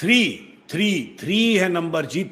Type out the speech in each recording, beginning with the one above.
Three three three है number जी,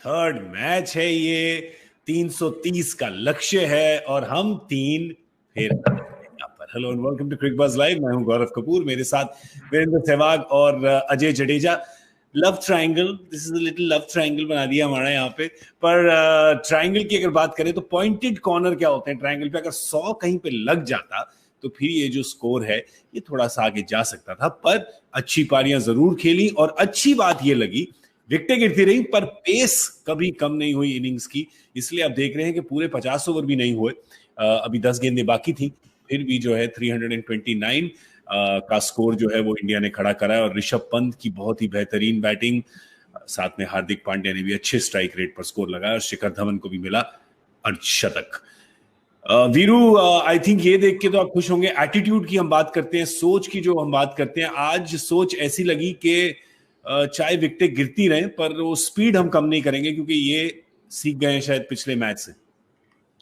third match है ये। 330 का लक्ष्य है और हम 3 फेर यहाँ पर। Hello and welcome to Cricbuzz live. मैं हूं गौरव कपूर, मेरे साथ वीरेंद्र सहवाग और Ajay Jadeja. Love triangle, this is a little love triangle बना दिया हमारा यहाँ पे। पर ट्रायंगल की अगर बात करें तो पॉइंटेड कॉर्नर क्या होते हैं ट्रायंगल पे, अगर 100 कहीं पे लग जाता तो फिर ये जो स्कोर है ये थोड़ा सा आगे जा सकता था। पर अच्छी पारियां जरूर खेली और अच्छी बात ये लगी, विकेटें गिरती रही पर पेस कभी कम नहीं हुई इनिंग्स की। इसलिए आप देख रहे हैं कि पूरे 50 ओवर भी नहीं हुए, अभी 10 गेंदें बाकी थी, फिर भी जो है 329 का स्कोर जो है वो इंडिया ने खड़ा करा है। और ऋषभ पंत की बहुत ही बेहतरीन बैटिंग, साथ में हार्दिक पांड्या ने भी अच्छे स्ट्राइक रेट पर स्कोर लगाया और शिखर धवन को भी मिला अर्धशतक। वीरू, आई थिंक ये देख के तो आप खुश होंगे। एटीट्यूड की हम बात करते हैं, सोच की जो हम बात करते हैं, आज सोच ऐसी लगी कि चाहे विकेटें गिरती रहें पर वो स्पीड हम कम नहीं करेंगे, क्योंकि ये सीख गए हैं शायद पिछले मैच से।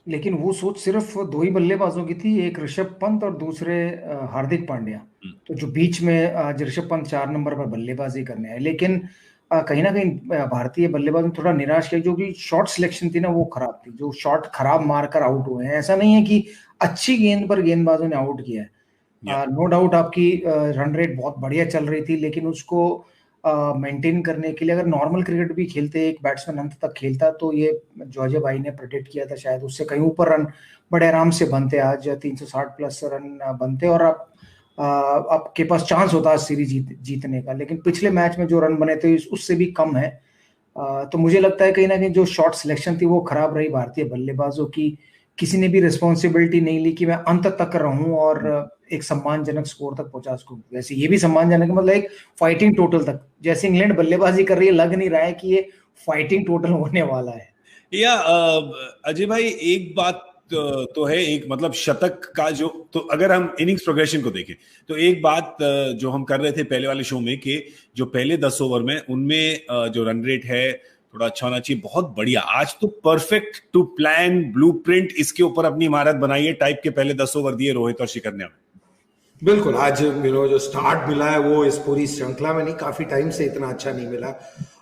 लेकिन वो सोच सिर्फ दो ही बल्लेबाजों की थी, एक ऋषभ पंत और दूसरे हार्दिक पांड्या। तो जो बीच में आज ऋषभ पंत 4 नंबर पर बल्लेबाजी करने आए, लेकिन कहीं ना कहीं भारतीय बल्लेबाज ने थोड़ा निराश किया। जो कि शॉट सिलेक्शन थी ना वो खराब थी, जो शॉट खराब मारकर आउट हुए हैं। ऐसा नहीं है कि अच्छी गेंद पर गेंदबाजों ने आउट किया है। नो डाउट आपकी रन रेट बहुत बढ़िया चल रही थी, लेकिन उसको मेंटेन करने के लिए अगर नॉर्मल क्रिकेट भी खेलते, एक बैट्समैन अंत तक खेलता, तो ये जो अजय भाई ने प्रेडिक्ट किया था शायद उससे कहीं ऊपर रन बड़े आराम से बनते। आज 360 प्लस रन बनते और आपके पास चांस होता है सीरीज जीतने का। लेकिन पिछले मैच में जो रन बने थे उससे भी कम है। तो मुझे लगता है कहीं ना कहीं जो शॉट सिलेक्शन थी वो खराब रही भारतीय बल्लेबाजों की। किसी ने भी रिस्पॉन्सिबिलिटी नहीं ली कि मैं अंत तक रहूं और एक सम्मानजनक स्कोर तक पहुंचा सकूं। वैसे ये भी सम्मानजनक है, मतलब एक फाइटिंग टोटल तक। जैसे इंग्लैंड बल्लेबाजी कर रही है, लग नहीं रहा है कि ये फाइटिंग टोटल होने वाला है। या अजय भाई, एक बात तो है, एक मतलब शतक का जो, तो अगर हम इनिंग्स प्रोग्रेशन को देखें तो एक बात जो हम कर रहे थे पहले वाले शो में कि जो पहले 10 ओवर में उनमें जो रन रेट है थोड़ा अच्छा होना चाहिए, बहुत बढ़िया। आज तो परफेक्ट टू प्लान ब्लूप्रिंट इसके ऊपर अपनी इमारत बनाई है टाइप के पहले 10 ओवर दिए रोहित और शिखर ने। बिल्कुल, आज जो स्टार्ट मिला है वो इस पूरी श्रृंखला में नहीं, काफी टाइम से इतना अच्छा नहीं मिला।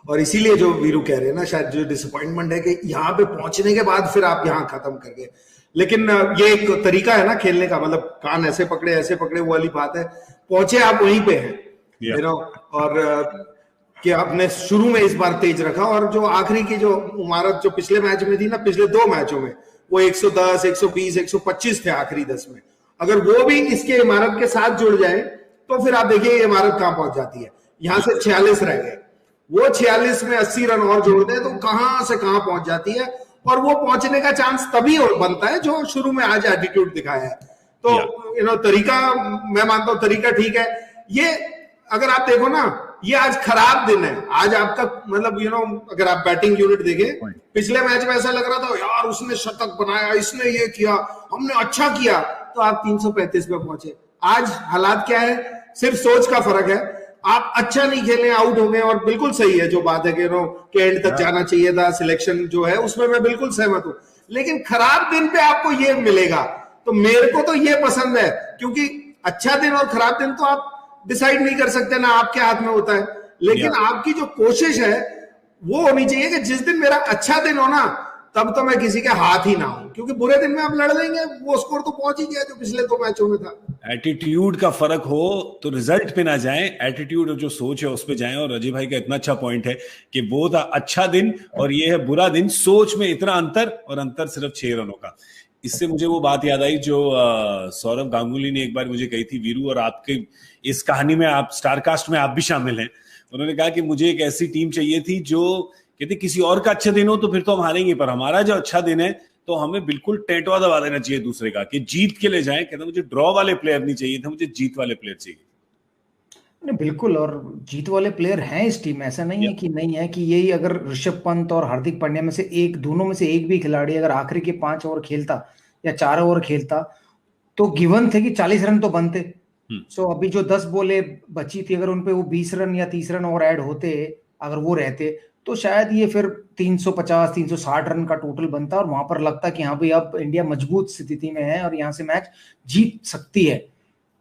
और इसीलिए जो वीरू कह रहे हैं ना, शायद जो डिसअपॉइंटमेंट है कि यहाँ पे पहुंचने के बाद फिर आप यहाँ खत्म कर गए। लेकिन ये एक तरीका है ना खेलने का, मतलब कान ऐसे पकड़े वो वाली बात है। पहुंचे आप वहीं पे हैं, और कि आपने शुरू में इस बार तेज रखा, और जो आखिरी की जो इमारत जो पिछले मैच में थी ना, पिछले 2 मैचों में वो 110, 120, 125 थे आखिरी 10 में। अगर वो भी इसके इमारत के साथ जुड़ जाए तो फिर आप देखिए ये इमारत कहां पहुंच जाती है। यहां से 46 रह गए, वो 46 में 80 रन और जोड़ दे तो कहां से कहां पहुंच जाती है। और वो पहुंचने का चांस तभी बनता है जो शुरू में आज एटीट्यूड दिखाया है। तो तरीका, मैं मानता हूं तरीका ठीक है। ये अगर आप देखो ना, ये आज खराब दिन है। आज आपका मतलब अगर आप बैटिंग यूनिट देखें, पिछले मैच में ऐसा लग रहा था यार उसने शतक बनाया, इसने ये किया, हमने अच्छा किया, तो आप 335 पे पहुंचे। आज हालात क्या है, सिर्फ सोच का फर्क है। आप अच्छा नहीं खेले, आउट हो गए। और बिल्कुल सही है जो बात है कि एंड तक जाना चाहिए था, सिलेक्शन जो है उसमें मैं बिल्कुल सहमत हूं। लेकिन खराब दिन पे आपको ये मिलेगा, तो मेरे को तो ये पसंद है, क्योंकि अच्छा दिन और खराब दिन तो आप डिसाइड नहीं कर सकते ना, आपके हाथ में होता है। लेकिन आपकी जो कोशिश है वो होनी चाहिए कि जिस दिन मेरा अच्छा दिन हो ना, तब तो मैं किसी के हाथ ही ना हूं, क्योंकि बुरे दिन में आप लड़ लेंगे, वो स्कोर तो पहुंच ही गया जो पिछले 2 मैचों में था। एटीट्यूड का फर्क हो तो रिजल्ट पे ना जाएं, एटीट्यूड और जो सोच है उस पे जाएं। और अजय भाई का इतना अच्छा पॉइंट है कि वो था अच्छा दिन और ये है बुरा दिन, सोच में इतना अंतर, और अंतर सिर्फ 6 रनों का। इससे मुझे वो बात याद आई जो सौरव गांगुली ने एक बार मुझे कही थी, वीरू, और आपके इस कहानी में, आप स्टारकास्ट में आप भी शामिल हैं। उन्होंने कहा कि मुझे एक ऐसी टीम चाहिए थी जो कहते किसी और का अच्छा दिन हो तो फिर तो हम हारेंगे, पर हमारा जो अच्छा दिन है तो हमें बिल्कुल टेटवा दबा देना चाहिए दूसरे का, कि जीत के ले जाएं। कहते मुझे ड्रॉ वाले प्लेयर नहीं चाहिए थे, मुझे जीत वाले प्लेयर चाहिए। बिल्कुल, और जीत वाले प्लेयर हैं इस टीम में, ऐसा नहीं है कि नहीं है। कि यही अगर ऋषभ पंत और हार्दिक पांड्या में से एक, दोनों में से एक भी खिलाड़ी अगर आखिरी के 5 ओवर खेलता या 4 ओवर खेलता तो गिवन थे कि 40 रन तो बनते। सो अभी जो 10 बॉलें बची थी, अगर उनपे वो 20 रन या 30 रन और ऐड होते, अगर वो रहते, तो शायद ये फिर 350, 360 रन का टोटल बनता और वहां पर लगता कि हाँ भाई अब इंडिया मजबूत स्थिति में है और यहाँ से मैच जीत सकती है।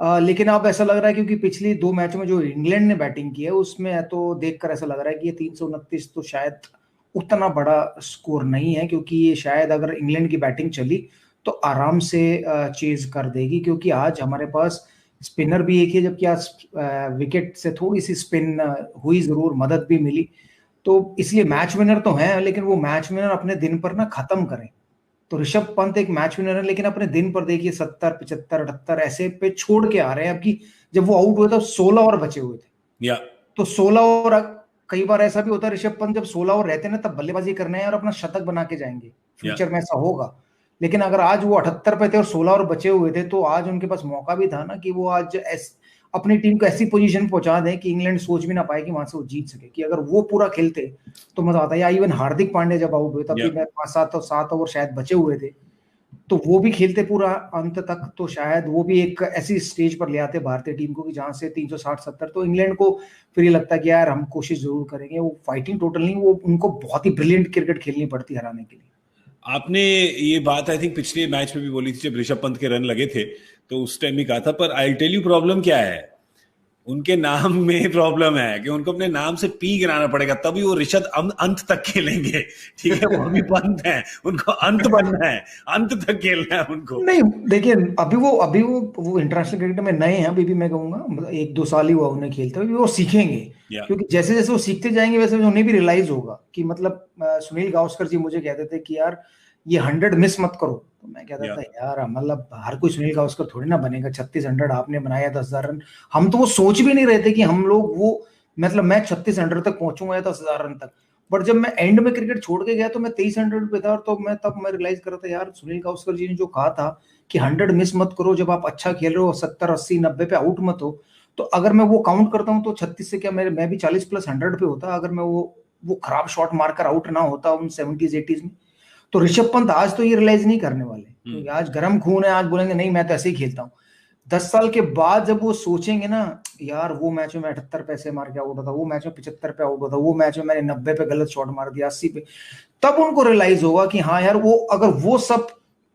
लेकिन अब ऐसा लग रहा है क्योंकि पिछली 2 मैचों में जो इंग्लैंड ने बैटिंग की है उसमें तो देखकर ऐसा लग रहा है कि ये 329 तो शायद उतना बड़ा स्कोर नहीं है, क्योंकि ये शायद अगर इंग्लैंड की बैटिंग चली तो आराम से चेज कर देगी, क्योंकि आज हमारे पास स्पिनर भी एक है, जबकि आज विकेट से थोड़ी सी स्पिन हुई, जरूर मदद भी मिली, तो इसलिए मैच विनर तो है, लेकिन वो मैच विनर अपने दिन पर ना खत्म करें। तो ऋषभ पंत एक मैच विनर है, लेकिन अपने दिन पर देखिए 70, 75, 78 ऐसे पे छोड़ के आ रहे हैं। अब की जब वो आउट हुए तो 16 ओवर बचे हुए थे, तो 16 ओवर, कई बार ऐसा भी होता है ऋषभ पंत जब 16 ओवर रहते हैं ना तब बल्लेबाजी करने हैं और अपना शतक बना के जाएंगे, फ्यूचर में ऐसा होगा। लेकिन अगर आज वो 78 पे थे और 16 ओवर बचे हुए थे, तो आज उनके पास मौका भी था ना कि वो आज अपनी टीम को ऐसी पोजीशन पहुंचा दें कि इंग्लैंड सोच भी ना पाए कि वहां से वो जीत सके, कि अगर वो पूरा खेलते तो मजा आता है। या इवन हार्दिक पांड्या जब आउट हुए तब भी 5-7 ओवर शायद बचे हुए थे, तो वो भी खेलते पूरा अंत तक, तो शायद वो भी एक ऐसी स्टेज पर ले आते भारतीय टीम को कि जहां से 360-70, तो इंग्लैंड को फिर ये लगता है कि यार हम कोशिश जरूर करेंगे। वो फाइटिंग टोटल नहीं, वो उनको बहुत ही ब्रिलियंट क्रिकेट खेलनी पड़ती है हराने के लिए। आपने ये बात आई थिंक पिछले मैच में भी बोली थी जब ऋषभ पंत के रन लगे थे, तो उस टाइम भी कहा था, पर आई टेल यू प्रॉब्लम क्या है, उनके नाम में प्रॉब्लम है कि उनको अपने नाम से पी गिराना पड़ेगा, तभी वो ऋषभ अंत तक खेलेंगे। ठीक है, वो अभी पंत है, उनको अंत बनना है, अंत तक खेलना है उनको। नहीं देखिए, अभी वो इंटरनेशनल क्रिकेट में नए हैं, अभी भी मैं कहूंगा 1-2 साल ही हुआ उन्हें खेलते हुए, वो सीखेंगे। क्योंकि जैसे जैसे वो सीखते जाएंगे वैसे उन्हें भी रियलाइज होगा कि मतलब सुनील गावस्कर जी मुझे कहते थे कि यार ये 100 मिस मत करो, तो मैं कहता था यार मतलब हर कोई सुनील गावस्कर थोड़ी ना बनेगा। 3600 आपने बनाया, 10,000 रन, हम तो वो सोच भी नहीं रहे थे कि हम लोग वो मतलब मैं 3600 तक पहुंचूंगा या 10,000 रन तक। बट जब मैं एंड में क्रिकेट छोड़ के गया तो मैं 2300 पे था, और तो मैं रियलाइज कर रहा था यार सुनील गावस्कर जी ने जो कहा था कि 100 मिस मत करो, जब आप अच्छा खेल रहे हो 70, 80, 90 पे आउट मत हो। तो अगर मैं वो काउंट करता हूँ तो 36 से क्या मैं भी 40 प्लस 100 पे होता, अगर मैं वो खराब शॉट मारकर आउट ना होता उन 70s 80s में। तो ऋषभ पंत आज तो ये रियलाइज नहीं करने वाले, क्योंकि आज गर्म खून है, आज बोलेंगे नहीं मैं तो ऐसे ही खेलता हूँ। 10 साल के बाद जब वो सोचेंगे ना यार वो मैच में 78 पे ऐसे मार के आउट होता, वो मैच में 75 पे आउट होता, वो मैच में मैंने 90 पे गलत शॉट मार दिया, 80 पे, तब उनको रियलाइज होगा कि हाँ यार वो अगर वो सब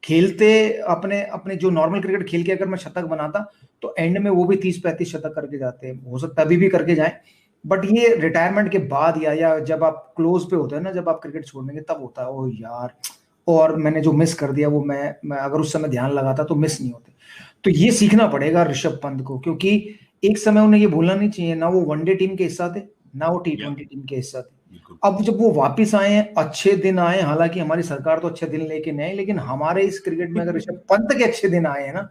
खेलते अपने अपने जो नॉर्मल क्रिकेट खेल के अगर मैं शतक बनाता तो एंड में वो भी 30-35 शतक करके जाते हैं, हो सकता अभी भी करके जाए। बट ये रिटायरमेंट के बाद या जब आप क्लोज पे होते हैं ना, जब आप क्रिकेट छोड़ने तब होता है ओ यार, और मैंने जो मिस कर दिया वो मैं अगर उस समय ध्यान लगाता तो मिस नहीं होते। तो ये सीखना पड़ेगा ऋषभ पंत को, क्योंकि एक समय उन्हें ये भूलना नहीं चाहिए, ना वो वनडे टीम के हिस्सा थे ना वो T20 टीम के हिस्सा थे। अब जब वो वापस आए, अच्छे दिन आए, हालांकि हमारी सरकार तो अच्छे दिन लेके नहीं, लेकिन हमारे इस क्रिकेट में अगर ऋषभ पंत के अच्छे दिन आए हैं ना,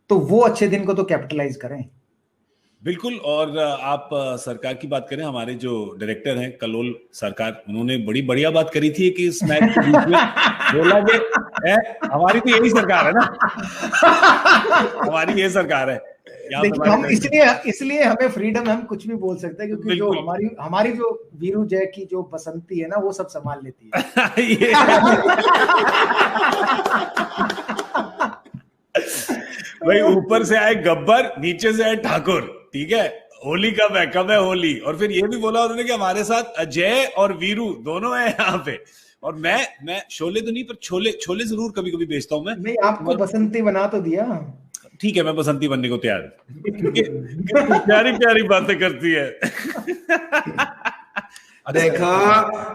तो वो अच्छे दिन को तो कैपिटलाइज करें। बिल्कुल। और आप सरकार की बात करें, हमारे जो डायरेक्टर हैं कलोल सरकार, उन्होंने बड़ी बढ़िया बात करी थी कि इस मैच के बीच में बोला कि हमारी तो यही सरकार है ना, हमारी ये सरकार है। हम इसलिए हमें फ्रीडम है, हम कुछ भी बोल सकते हैं, क्योंकि जो हमारी जो वीरू जय की जो बसंती है ना वो सब संभाल लेती है। भाई ऊपर से आए गब्बर, नीचे से आए ठाकुर, ठीक है, होली कब है होली। और फिर ये भी बोला उन्होंने कि हमारे साथ अजय और वीरू दोनों है यहाँ पे। और मैं शोले तो नहीं, पर छोले जरूर कभी कभी बेचता हूँ मैं। नहीं, आपको बसंती बना तो दिया, ठीक है, मैं बसंती बनने को तैयार हूँ, प्यारी प्यारी बातें करती है। देखो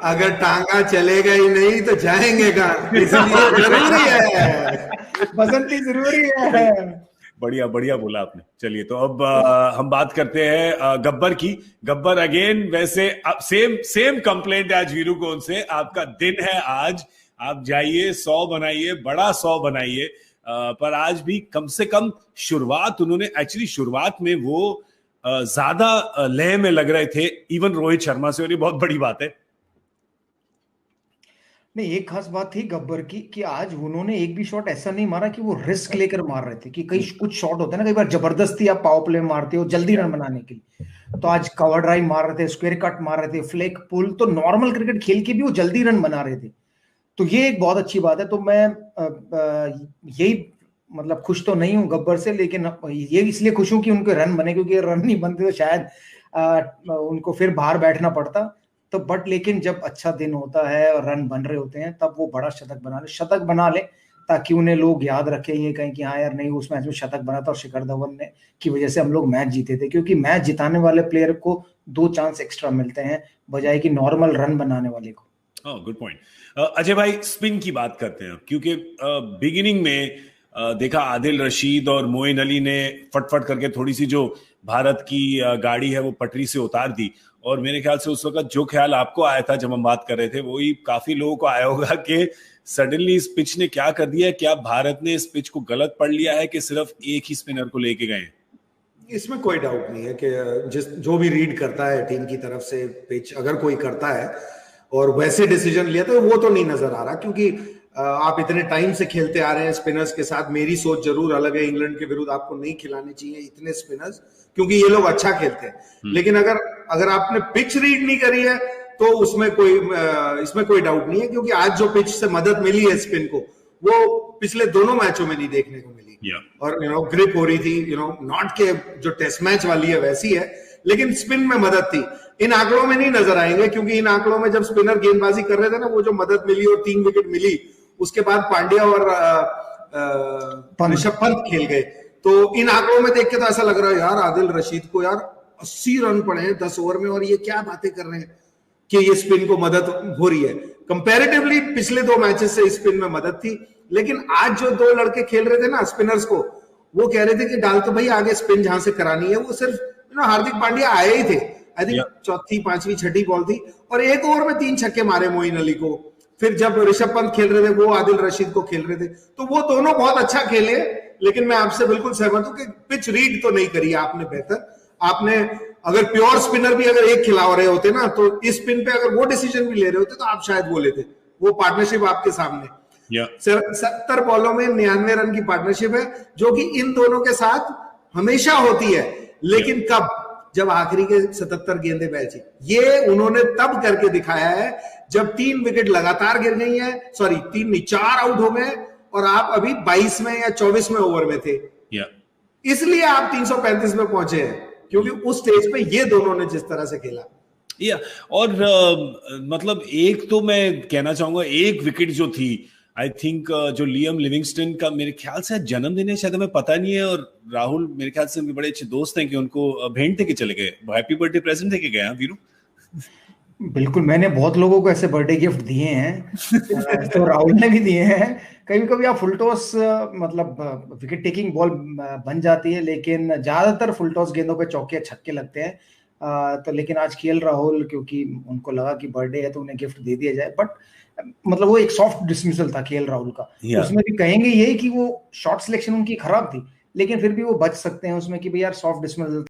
अगर टांगा चलेगा ही नहीं तो जाएंगे कहाँ, इसलिए जरूरी है, बसंती जरूरी है। बढ़िया बढ़िया बोला आपने। चलिए तो अब हम बात करते हैं गब्बर की। गब्बर अगेन, वैसे सेम कंप्लेंट आज वीरू को उनसे, आपका दिन है आज, आप जाइए 100 बनाइए, बड़ा 100 बनाइए, पर आज भी कम से कम शुरुआत उन्होंने, एक्चुअली शुरुआत में वो ज्यादा लय में लग रहे थे इवन रोहित शर्मा से, और ये बहुत बड़ी बात है। नहीं, एक खास बात थी गब्बर की कि आज उन्होंने एक भी शॉट ऐसा नहीं मारा कि वो रिस्क लेकर मार रहे थे, कि कई कुछ शॉट होते हैं ना, कई बार जबरदस्ती आप पावर प्ले मारते हो जल्दी रन बनाने के लिए, तो आज कवर ड्राइव मार रहे थे, स्क्वायर कट मार रहे थे, फ्लेक पुल, तो नॉर्मल क्रिकेट खेल के भी वो जल्दी रन बना रहे थे, तो ये एक बहुत अच्छी बात है। तो मैं यही मतलब खुश तो नहीं हूं गब्बर से, लेकिन ये इसलिए खुश हूं कि उनके रन बने, क्योंकि रन नहीं बनते तो शायद उनको फिर बाहर बैठना पड़ता। तो बट लेकिन जब अच्छा दिन होता है और रन बन रहे होते हैं तब वो बड़ा शतक बना ले ताकि उन्हें लोग याद रखें ये कहें कि हाँ यार नहीं उस मैच में शतक बना था और शिखर धवन ने की वजह से हम लोग मैच जीते थे, क्योंकि मैच जिताने वाले प्लेयर को 2 चांस एक्स्ट्रा मिलते हैं बजाय कि नॉर्मल रन बनाने वाले को। Good point. अजय भाई, स्पिन की बात करते हैं, क्योंकि बिगिनिंग में देखा आदिल रशीद और मोइन अली ने फटफट करके थोड़ी सी जो भारत की गाड़ी है वो पटरी से उतार दी, और मेरे ख्याल से उस वक्त जो ख्याल आपको आया था जब हम बात कर रहे थे वही काफी लोगों को आया होगा कि सडनली इस पिच ने क्या कर दिया है, क्या भारत ने इस पिच को गलत पढ़ लिया है कि सिर्फ एक ही स्पिनर को लेके गए? इसमें कोई डाउट नहीं है कि जो भी रीड करता है टीम की तरफ से पिच अगर कोई करता है और वैसे डिसीजन लिया तो वो तो नहीं नजर आ रहा, क्योंकि आप इतने टाइम से खेलते आ रहे हैं स्पिनर्स के साथ। मेरी सोच जरूर अलग है, इंग्लैंड के विरुद्ध आपको नहीं खिलाने चाहिए इतने स्पिनर्स, क्योंकि ये लोग अच्छा खेलते हैं। लेकिन अगर आपने पिच रीड नहीं करी है तो इसमें कोई डाउट नहीं है, क्योंकि आज जो पिच से मदद मिली है स्पिन को वो पिछले दोनों मैचों में नहीं देखने को मिली। और ग्रिप हो रही थी, नॉट के जो टेस्ट मैच वाली है वैसी है, लेकिन स्पिन में मदद थी। इन आंकड़ों में नहीं नजर आएंगे, क्योंकि इन आंकड़ों में जब स्पिनर गेंदबाजी कर रहे थे ना, वो जो मदद मिली और 3 विकेट मिली, उसके बाद पांड्या और ऋषभ पंत खेल गए, तो इन आंकड़ों में देख के तो ऐसा लग रहा है यार आदिल रशीद को यार 80 रन पड़े हैं 10 ओवर में, और ये क्या बातें कर रहे हैं कि ये स्पिन को मदद हो रही है। कंपैरेटिवली पिछले 2 मैचेस से स्पिन में मदद थी, लेकिन आज जो 2 लड़के खेल रहे थे ना स्पिनर्स को, वो कह रहे थे कि डाल तो भाई आगे स्पिन जहां से करानी है। वो सिर्फ हार्दिक पांड्या आए ही थे, आई थिंक चौथी, पांचवी, छठी बॉल थी, और 1 ओवर में 3 छक्के मारे मोइन अली को। फिर जब ऋषभ पंत खेल रहे थे वो आदिल रशीद को खेल रहे थे, तो वो दोनों बहुत अच्छा खेले। लेकिन मैं आपसे बिल्कुल सहमत हूं कि पिच रीड तो नहीं करी आपने बेहतर। आपने अगर प्योर स्पिनर भी अगर एक खिला रहे होते ना, तो इस स्पिन पे अगर वो डिसीजन भी ले रहे होते तो आप शायद वो लेते। वो पार्टनरशिप आपके सामने 70 बॉलों में 99 रन की पार्टनरशिप है, जो कि इन दोनों के साथ हमेशा होती है। लेकिन कब? जब आखिरी के 77 गेंदें बची। ये उन्होंने तब करके दिखाया है जब 3 विकेट लगातार गिर गई हैं, 3 नहीं 4 आउट हो गए, और आप अभी 22 में या 24वें ओवर में थे। इसलिए आप 335 में पहुंचे हैं, क्योंकि उस स्टेज पे ये दोनों ने जिस तरह से खेला। और मतलब एक तो मैं कहना चाहूंगा, एक विकेट जो थी, आई थिंक जो लियम लिविंगस्टन का मेरे ख्याल से जन्मदिन है शायद, हमें पता नहीं है, और राहुल मेरे ख्याल से उनके बड़े अच्छे दोस्त हैं कि उनको भेंट दे के चले गए, हैप्पी बर्थडे प्रेजेंट दे के गए। वीरू बिल्कुल, मैंने बहुत लोगों को ऐसे बर्थडे गिफ्ट दिए हैं तो राहुल ने भी दिए हैं। कभी कभी आप फुलटॉस मतलब विकेट टेकिंग बॉल बन जाती है, लेकिन ज्यादातर फुलटॉस गेंदों पे चौके छक्के लगते हैं। तो लेकिन आज खेल राहुल, क्योंकि उनको लगा कि बर्थडे है तो उन्हें गिफ्ट दे दिया जाए। बट मतलब वो एक सॉफ्ट डिसमिसल था खेल राहुल का। उसमें भी कहेंगे यही कि वो शॉट सिलेक्शन उनकी खराब थी, लेकिन फिर भी वो बच सकते हैं उसमें कि भाई यार सॉफ्ट डिसमिसल